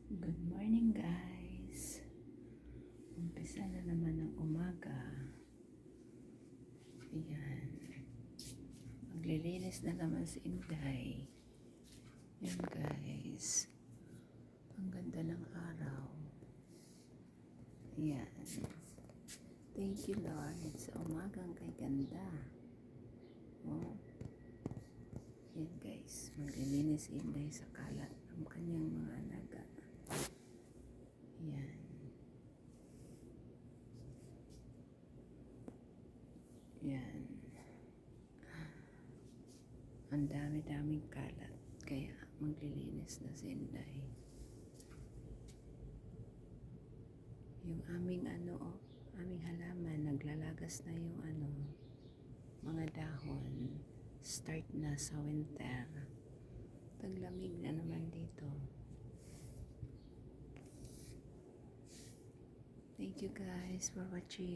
Good morning guys. Umpisa na naman ng umaga. Ayan. Maglilinis na naman si Inday. Ayan guys. Ang ganda ng araw. Ayan. Thank you Lord sa umagang kay ganda. Oh. Ayan guys. Maglilinis si Inday sa kalat ng kanyang mga alaga. Ayan. Yan. Ang dami-daming kalat. Kaya maglilinis na si Inday. Yung aming aming halaman, naglalagas na yung mga dahon. Start na sa winter. Taglamig na naman dito. Thank you guys for watching.